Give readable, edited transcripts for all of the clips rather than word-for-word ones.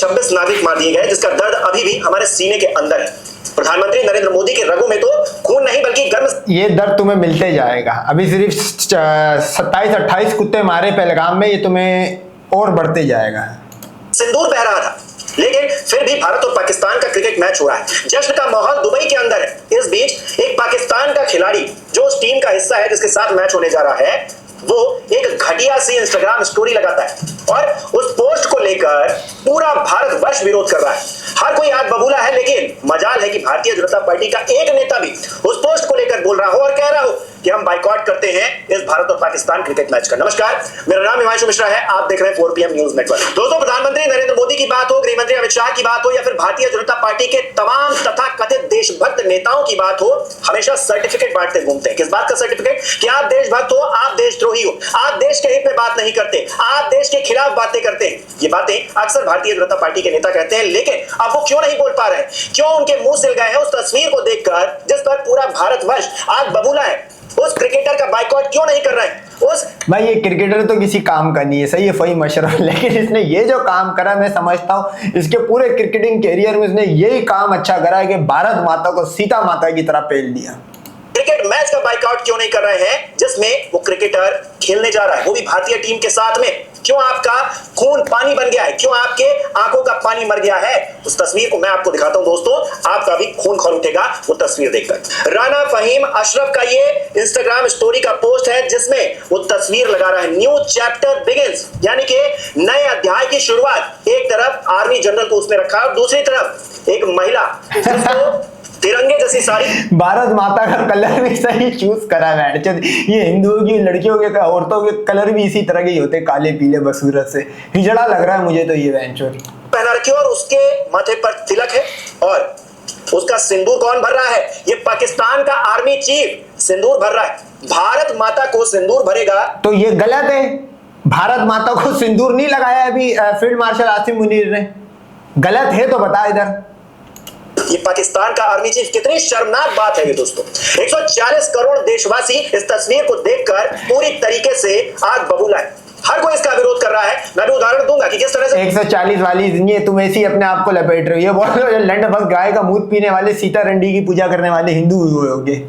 26 नागरिक मार दिए गए, जिसका दर्द अभी भी हमारे सीने के अंदर है। प्रधानमंत्री नरेंद्र मोदी के रगों में तो खून नहीं बल्कि गर्म। ये दर्द तुम्हें मिलते जाएगा। अभी सिर्फ 27-28 कुत्ते मारे पहलगाम में, ये तुम्हें और बढ़ते जाएगा। सिंदूर बह रहा था, लेकिन फिर भी भारत और पाकिस्तान का क्रिकेट मैच हो रहा है। जश्न का माहौल दुबई के अंदर है। इस बीच एक पाकिस्तान का खिलाड़ी जो उस टीम का हिस्सा है जिसके साथ मैच होने जा रहा है, वो एक घटिया सी इंस्टाग्राम स्टोरी लगाता है और उस पोस्ट को लेकर पूरा भारतवर्ष विरोध कर रहा है। हर कोई आज बबूला है, लेकिन मजाल है कि भारतीय जनता पार्टी का एक नेता भी उस पोस्ट को लेकर बोल रहा हो और कह रहा हो कि हम बाइकआउट करते हैं इस भारत और पाकिस्तान क्रिकेट मैच का। नमस्कार, मेरा नाम हिमांशु मिश्रा है, आप देख रहे हैं 4 PM न्यूज नेटवर्क। दोस्तों, प्रधानमंत्री नरेंद्र मोदी की बात हो, गृह मंत्री अमित शाह की बात हो या फिर भारतीय जनता पार्टी के तमाम तथा कथित देशभक्त नेताओं की बात हो, हमेशा सर्टिफिकेट बांटते घूमते हैं। किस बात का सर्टिफिकेट? कि आप देशभक्त हो, आप देशद्रोही हो, आप देश के हित में बात नहीं करते, आप देश के खिलाफ बातें करते हैं। ये बातें अक्सर भारतीय जनता पार्टी के नेता कहते हैं, लेकिन अब वो क्यों नहीं बोल पा रहे हैं? क्यों उनके मुंह सिल गए हैं उस तस्वीर को देखकर जिस पर पूरा भारतवर्ष आज बबूला है? उस क्रिकेटर का बाइकआउट क्यों नहीं कर रहे हैं? भाई, ये क्रिकेटर तो किसी काम का नहीं है, सही है, फहीम अशरफ, लेकिन इसने ये जो काम करा, मैं समझता हूँ इसके पूरे क्रिकेटिंग कैरियर में इसने यही काम अच्छा करा है कि भारत माता को सीता माता की तरह पेल दिया। क्रिकेट मैच का बाइकआउट क्यों नहीं कर रहे हैं जिसमें वो क्रिकेटर खेलने जा रहा है, वो भी भारतीय टीम के साथ में? क्यों आपका खून पानी बन गया है? क्यों आपके आंखों का पानी मर गया है? उस तस्वीर को मैं आपको दिखाता हूं दोस्तों, आपका भी खून खौल उठेगा वो तस्वीर देखकर। राणा फहीम अशरफ का ये इंस्टाग्राम स्टोरी का पोस्ट है जिसमें वो तस्वीर लगा रहा है, न्यू चैप्टर बिगिंस, यानी कि नए अध्याय की शुरुआत। एक तरफ आर्मी जनरल को उसने रखा और दूसरी तरफ एक महिला जिसको तिरंगे जैसी साड़ी, भारत माता का कलर भी सही चूज करा है। ये हिंदुओं की लड़कियों के औरतों के कलर भी इसी तरह के ही होते, काले पीले बसूरत से हिजड़ा लग रहा है मुझे तो ये वेंचर पहना रखी और उसके माथे पर तिलक है और उसका सिंदूर कौन भर रहा है? ये पाकिस्तान का आर्मी चीफ सिंदूर भर रहा है। भारत माता को सिंदूर भरेगा तो ये गलत है। भारत माता को सिंदूर नहीं लगाया अभी फील्ड मार्शल आसिम मुनीर ने, गलत है तो बता इधर। ये पाकिस्तान का आर्मी चीफ, कितनी शर्मनाक बात है ये दोस्तों। 140 करोड़ देशवासी इस तस्वीर को देखकर पूरी तरीके से आग बबूला है। हर कोई इसका विरोध कर रहा है। मैं भी उदाहरण दूंगा कि किस तरह से 140 वाली ये तुम ऐसी अपने आप को लपेट रहे हो। ये बोल रहे हो लंड बस गाय का मूत पीने वाले, सीता रंडी की पूजा करने वाले हिंदू हुए होंगे।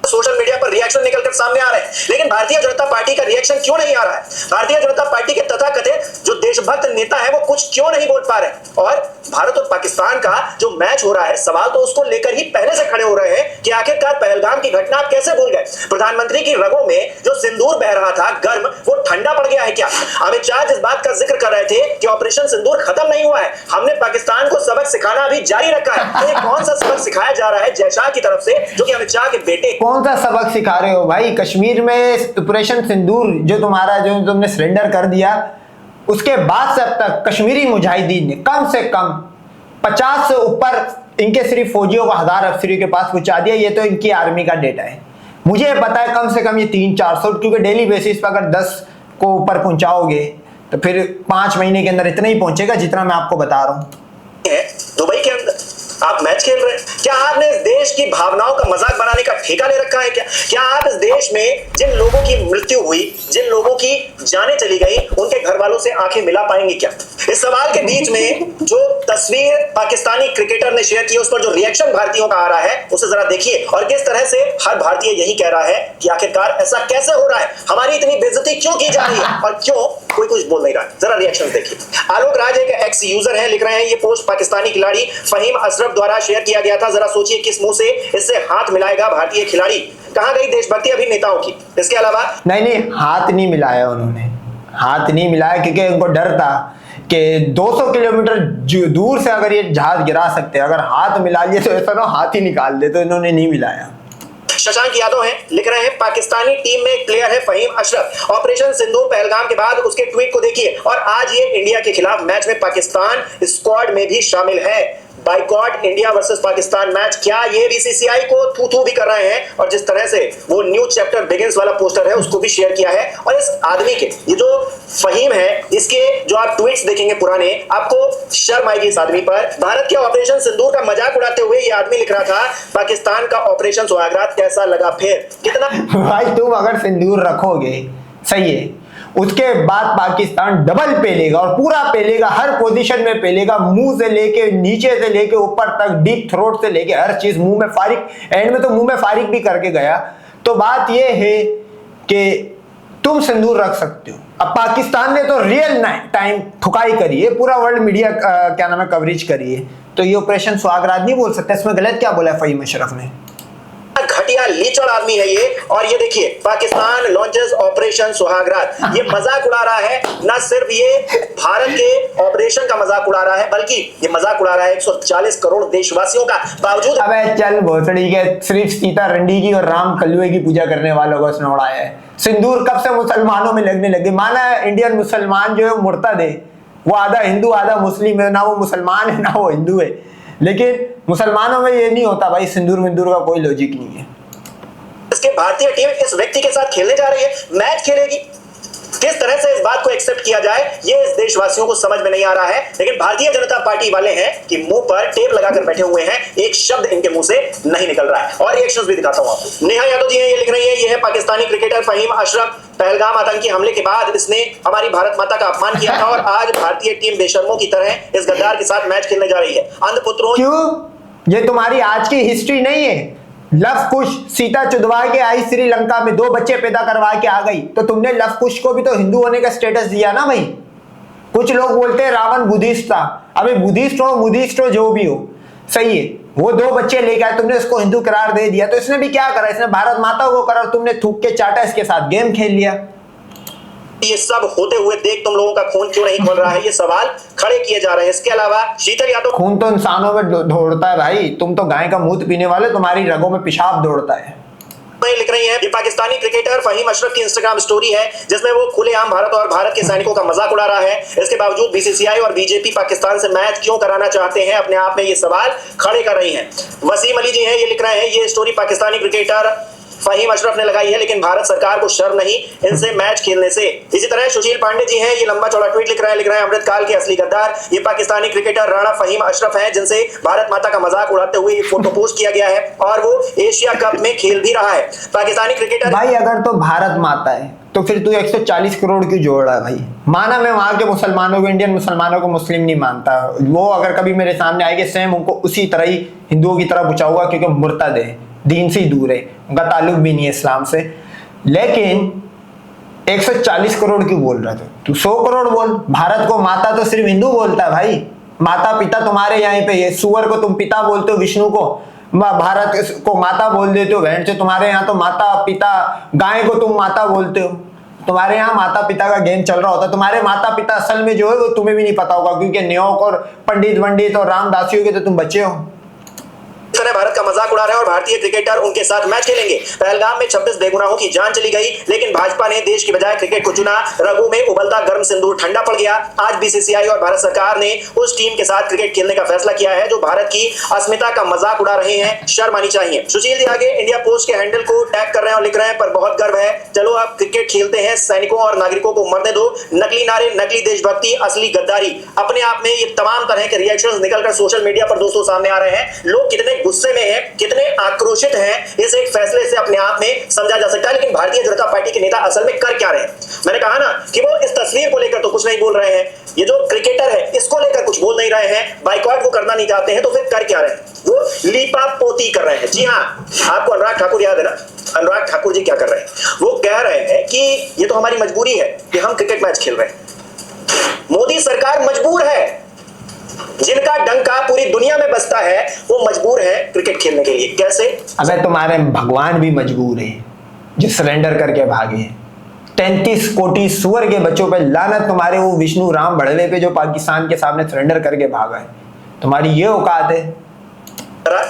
सोशल मीडिया पर रिएक्शन निकलकर सामने आ रहे हैं, लेकिन भारतीय जनता पार्टी का रिएक्शन क्यों नहीं आ रहा है? भारतीय जनता पार्टी के तथाकथित जो देशभक्त नेता है वो कुछ क्यों नहीं बोल पा रहे? और भारत और पाकिस्तान का जो मैच हो रहा है, सवाल तो उसको लेकर ही पहले से खड़े हो रहे हैं कि आखिरकार पहलगाम की घटना आप कैसे भूल गए? प्रधानमंत्री की रगों में जो सिंदूर बह रहा था गर्म, वो ठंडा पड़ गया है क्या? अमित शाह जिस बात का जिक्र कर रहे थे कि ऑपरेशन सिंदूर खत्म नहीं हुआ है, हमने पाकिस्तान को सबक सिखाना अभी जारी रखा है, तो ये कौन सा सबक सिखाया जा रहा है जय शाह की तरफ से, जो कि अमित शाह के बेटे? कौन सा सबक सिखा रहे हो भाई? कश्मीर में ऑपरेशन सिंदूर जो तुमने सरेंडर कर दिया, उसके बाद से अब तक कश्मीरी मुजाहिदीन ने कम से कम 50 से ऊपर इनके सिर्फ फौजियों को 1000 अफसरों के पास पहुंचा दिया। ये तो इनकी आर्मी का डेटा है। मुझे पता है कम से कम ये 300-400, क्योंकि डेली बेसिस पर अगर 10 को ऊपर पहुंचाओगे तो फिर 5 महीने के अंदर इतना ही पहुंचेगा जितना मैं आपको बता रहा हूँ। दुबई के अंदर आप मैच खेल रहे हैं। क्या आपने इस देश की भावनाओं का मजाक बनाने का ठेका ले रखा है क्या? क्या आप इस देश में जिन लोगों की मृत्यु हुई, जिन लोगों की जानें चली गई, उनके घर वालों से आंखें मिला पाएंगे क्या? इस सवाल के बीच में जो तस्वीर पाकिस्तानी क्रिकेटर ने शेयर की, उस पर जो रिएक्शन भारतीयों का आ रहा है उसे जरा देखिए और किस तरह से हर भारतीय यही कह रहा है कि आखिरकार ऐसा कैसे हो रहा है, हमारी इतनी बेइज्जती क्यों की जा रही है और क्यों कोई कुछ बोल नहीं रहा है। जरा रिएक्शन देखिए। आलोक राज एक एक्स यूजर है, लिख रहे हैं ये पोस्ट पाकिस्तानी खिलाड़ी फहीम अशरफ द्वारा शेयर किया गया था। जरा सोचिए किस मुंह से इससे हाथ मिलाएगा भारतीय खिलाड़ी। कहां गई देशभक्ति अभिनेताओं की? इसके अलावा नहीं, हाथ नहीं मिलाया उन्होंने, हाथ नहीं मिलाया क्योंकि उनको डर था कि 200 किलोमीटर दूर से अगर ये जहाज गिरा सकते हैं, अगर हाथ मिला लिए तो ऐसा ना हाथ ही निकाल दे, तो इन्होंने नहीं मिलाया। शशांक यादव हैं, लिख रहे हैं पाकिस्तानी टीम में एक प्लेयर है फहीम अशरफ। ऑपरेशन सिंदूर पहलगाम के बाद उसके ट्वीट को देखिए और आज ये इंडिया के खिलाफ मैच में पाकिस्तान स्क्वाड में भी शामिल है। Boycott India versus Pakistan match, क्या ये बीसीसीआई को थू थू भी कर रहे हैं? और जिस तरह से वो न्यू चैप्टर बिगिंस वाला पोस्टर है उसको भी शेयर किया है। और इस आदमी के, ये जो फहीम है, इसके जो आप ट्वीट्स देखेंगे पुराने, आपको शर्म आएगी इस आदमी पर। भारत के ऑपरेशन सिंदूर का मजाक उड़ाते हुए ये आदमी लिख रहा था पाकिस्तान का ऑपरेशन सुहागरात कैसा लगा फिर? कितना भाई तुम अगर सिंदूर रखोगे सही है, उसके बाद पाकिस्तान डबल पेलेगा और पूरा पेलेगा, हर पोजीशन में पेलेगा, मुंह से लेके नीचे से लेके ऊपर तक, डीप थ्रोट से लेके हर चीज मुंह में फारिग, एंड में तो मुंह में फारिग भी करके गया। तो बात यह है कि तुम सिंदूर रख सकते हो। अब पाकिस्तान ने तो रियल टाइम ठुकाई करी है, पूरा वर्ल्ड मीडिया क्या नाम है कवरेज करी है, तो ये ऑपरेशन सुहागरात नहीं बोल सकते। इसमें गलत क्या बोला है फहीम अशरफ ने? घटिया लीचड़ आदमी है ये। और ये देखिए, पाकिस्तान लॉन्चेस ऑपरेशन सुहागरात, ये मजाक उड़ा रहा है। ना सिर्फ ये भारत के ऑपरेशन का मजाक उड़ा रहा है, बल्कि ये मजाक उड़ा रहा है 140 करोड़ देशवासियों का। बावजूद अबे चल भोसड़ी के, सिर्फ सीता रंडी की और राम कलुए की पूजा करने वालों को उसने उड़ाया है। सिंदूर कब से मुसलमानों में लगने लगे? माना इंडियन मुसलमान जो है मुर्तद है, वो आधा हिंदू आधा मुस्लिम है, ना वो मुसलमान है ना वो हिंदू है, लेकिन मुसलमानों में ये नहीं होता भाई। सिंदूर मिंदूर का कोई लॉजिक नहीं है। इसके भारतीय टीम इस व्यक्ति के साथ खेलने जा रही है, मैच खेलेगी। किस तरह से इस बात को एक्सेप्ट किया जाए, ये इस देशवासियों को समझ में नहीं आ रहा है। लेकिन भारतीय जनता पार्टी वाले हैं कि मुंह पर टेप लगाकर बैठे हुए हैं, एक शब्द इनके मुंह से नहीं निकल रहा है। और रिएक्शंस भी दिखाता हूं आपको। नेहा यादव जी हैं, ये लिख रही है, ये है पाकिस्तानी क्रिकेटर फहीम अशरफ। पहलगाम आतंकी हमले के बाद इसने हमारी भारत माता का अपमान किया था और आज भारतीय टीम बेशर्मों की तरह इस गद्दार के साथ मैच खेलने जा रही है। अंधपुत्रों, क्यों? ये तुम्हारी आज की हिस्ट्री नहीं है। लव कुश सीता चुदवा के आई श्रीलंका में, 2 बच्चे पैदा करवा के आ गई, तो तुमने लव कुश को भी तो हिंदू होने का स्टेटस दिया ना भाई। कुछ लोग बोलते हैं रावण बुद्धिस्ट था। अबे बुद्धिस्ट हो जो भी हो, सही है, वो 2 बच्चे लेके आए, तुमने उसको हिंदू करार दे दिया। तो इसने भी क्या करा? इसने भारत माता को करा, तुमने थूक के चाटा, इसके साथ गेम खेल लिया। ये सब होते हुए देख तुम लोगों का खून क्यों नहीं खोल रहा है, ये सवाल खड़े किए जा रहे हैं। इसके अलावा शीतल यादव, खून तो इंसानों में दौड़ता है भाई, तुम तो गाय का मूत्र पीने वाले, तुम्हारी रगों में पेशाब दौड़ता है। लिख रही है, ये पाकिस्तानी क्रिकेटर फहीम अशरफ की इंस्टाग्राम स्टोरी है जिसमें वो खुलेआम भारत और भारत के सैनिकों का मजाक उड़ा रहा है। इसके बावजूद बीसीसीआई और बीजेपी पाकिस्तान से मैच क्यों कराना चाहते हैं, अपने आप में ये सवाल खड़े कर रही हैं। वसीम अली जी हैं, ये लिख रहे हैं, ये स्टोरी पाकिस्तानी क्रिकेटर फहीम अशरफ ने लगाई है, लेकिन भारत सरकार को शर्म नहीं इनसे मैच खेलने से। इसी तरह सुशील पांडे जी हैं, ये लंबा चौड़ा ट्वीट लिख रहे हैं, अमृतकाल के असली गद्दार ये पाकिस्तानी क्रिकेटर राणा फहीम अशरफ हैं, जिनसे भारत माता का मजाक उड़ाते हुए ये फोटो पोस्ट किया गया है और वो एशिया कप में खेल भी रहा है। पाकिस्तानी क्रिकेटर भाई अगर तो भारत माता है तो फिर तू 140 करोड़ क्यों जोड़ रहा है भाई? माना मैं वहां के मुसलमानों को, इंडियन मुसलमानों को मुस्लिम नहीं मानता, वो अगर कभी मेरे सामने आएंगे सेम उनको उसी तरह ही हिंदुओं की तरह बुचाऊंगा, क्योंकि मुर्तद है, दीन से ही दूर है, उनका ताल्लुक भी नहीं है इस्लाम से। लेकिन 140 करोड़ क्यों बोल रहा था तू? 100 करोड़ बोल। भारत को माता तो सिर्फ हिंदू बोलता है भाई। माता पिता तुम्हारे यहाँ पे है, सुअर को तुम पिता बोलते हो, विष्णु को, भारत को माता बोल देते हो। बहन से तुम्हारे यहाँ तो माता पिता, गाय को तुम माता बोलते हो। तुम्हारे यहाँ माता पिता का गेम चल रहा होता है। तुम्हारे माता पिता असल में जो है वो तुम्हें भी नहीं पता होगा, क्योंकि न्योक और पंडित वंडित और रामदासियों के तो तुम बच्चे हो। भारत का मजाक उड़ा रहे हैं और भारतीय क्रिकेटर उनके साथ मैच खेलेंगे। पहलगाम में 26 बेगुनाहों की जान चली गई, लेकिन भाजपा ने देश की बजाय क्रिकेट को चुना। रघु में उबलता गर्म सिंदूर ठंडा पड़ गया। आज बीसीसीआई और भारत सरकार ने उस टीम के साथ क्रिकेट खेलने का फैसला किया है जो भारत की अस्मिता का मजाक उड़ा रहे हैं। शर्म आनी चाहिए। सुशील जी आगे इंडिया पोस्ट के हैंडल को टैग कर रहे हैं और लिख रहे हैं, पर बहुत गर्व है, चलो आप क्रिकेट खेलते हैं, सैनिकों और नागरिकों को मरने दो। नकली नारे, नकली देशभक्ति, असली गद्दारी। अपने आप में ये तमाम तरह के रिएक्शंस निकलकर सोशल मीडिया पर दोस्तों सामने आ रहे हैं। लोग कितने गुस्से में हैं, कितने आक्रोशित हैं, इस एक फैसले से अपने आप में समझा जा सकता है। लेकिन भारतीय जनता पार्टी के नेता असल में कर क्या रहे हैं? मैंने कहा ना कि वो इस तस्वीर को लेकर तो कुछ नहीं बोल रहे हैं, ये जो क्रिकेटर है इसको लेकर कुछ बोल नहीं रहे हैं, बाइकआउट वो करना नहीं चाहते हैं, तो फिर कर क्या रहे हैं? वो लीपा पोती कर रहे हैं। जी हाँ, आपको अनुराग ठाकुर याद है ना? अनुराग ठाकुर जी क्या कर रहे हैं? वो कह रहे हैं कि ये तो हमारी मजबूरी है कि हम क्रिकेट मैच खेल रहे हैं। मोदी सरकार मजबूर है, जिनका डंका पूरी दुनिया में बजता है वो मजबूर है क्रिकेट खेलने के लिए। कैसे? अबे तुम्हारे भगवान भी मजबूर है जो सरेंडर करके भागे। 33 कोटि सुअर के बच्चों पे लानत तुम्हारे वो विष्णु राम बड़वे पे जो पाकिस्तान के सामने सरेंडर करके भागा है। तुम्हारी ये औकात है?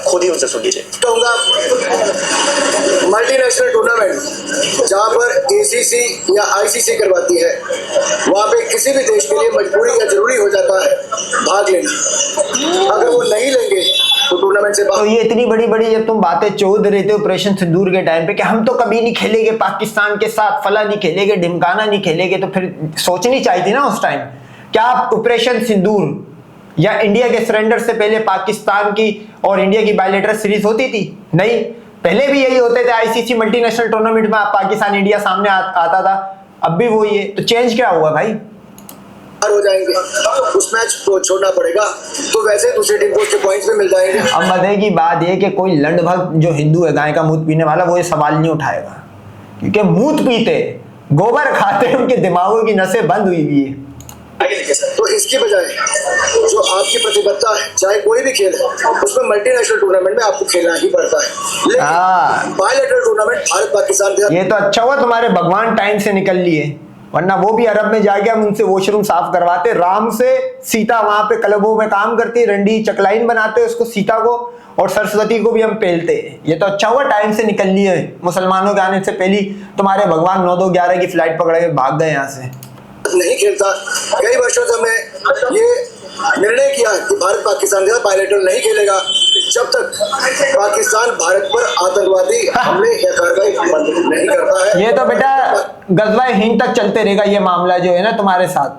खुद ही उनसे सुन लीजिए। कहूँगा मल्टीनेशनल टूर्नामेंट जहाँ पर एसीसी या आईसीसी करवाती है, वहाँ पे किसी भी देश के लिए मजबूरी या जरूरी हो जाता है भाग लेना। अगर वो नहीं लेंगे तो टूर्नामेंट से तो ये इतनी बड़ी बड़ी जब तुम बातें चोद रहे थे ऑपरेशन सिंदूर के टाइम पे कि हम तो कभी नहीं खेलेंगे पाकिस्तान के साथ, फला नहीं खेलेंगे, ढिमकाना नहीं खेलेंगे, तो फिर सोचनी चाहिए थी ना उस टाइम। क्या ऑपरेशन सिंदूर या इंडिया के सरेंडर से पहले पाकिस्तान की और इंडिया की बायलैटरल सीरीज होती थी? नहीं, पहले भी यही होते थे। आईसीसी मल्टीनेशनल टूर्नामेंट में पाकिस्तान इंडिया सामने आता था, अब भी वही है, तो चेंज क्या हुआ भाई? हो जाएंगे, उस मैच को छोड़ना पड़ेगा, तो वैसे दूसरी टीम को उसके पॉइंट्स भी मिल जाएंगे। अब मजे की बात ये कि कोई लंड भक्त जो हिंदू है, गाय का मूत पीने वाला, वो ये सवाल नहीं उठाएगा, क्योंकि मूत पीते, गोबर खाते, उनके दिमागों की नसें बंद हुई हुई है। तो इसकी बजाय जो आपकी प्रतिबद्धता है, चाहे कोई भी खेल है, उसमें मल्टीनेशनल टूर्नामेंट में आपको खेलना ही पड़ता है, लेकिन बायलैटरल टूर्नामेंट भारत पाकिस्तान के, ये तो अच्छा हुआ तुम्हारे भगवान टाइम से निकल लिए, वरना वो भी अरब में जाके हम उनसे वॉशरूम साफ करवाते। राम से सीता वहां पे क्लबों में काम करती, रंडी चकलाइन बनाते उसको, सीता को, और सरस्वती को भी हम पेलते। ये तो अच्छा हुआ टाइम से निकल लिए, मुसलमानों के आने से पहले तुम्हारे भगवान 9-2-11 की फ्लाइट पकड़ के भाग गए यहाँ से। नहीं खेलता। कई वर्षों से हमने ये निर्णय किया है कि भारत पाकिस्तान के साथ बायलैटरल नहीं खेलेगा जब तक पाकिस्तान भारत पर आतंकवादी हमले या कार्रवाई नहीं करता है। ये तो बेटा गजवा हिंद तक चलते रहेगा ये मामला जो है ना तुम्हारे साथ।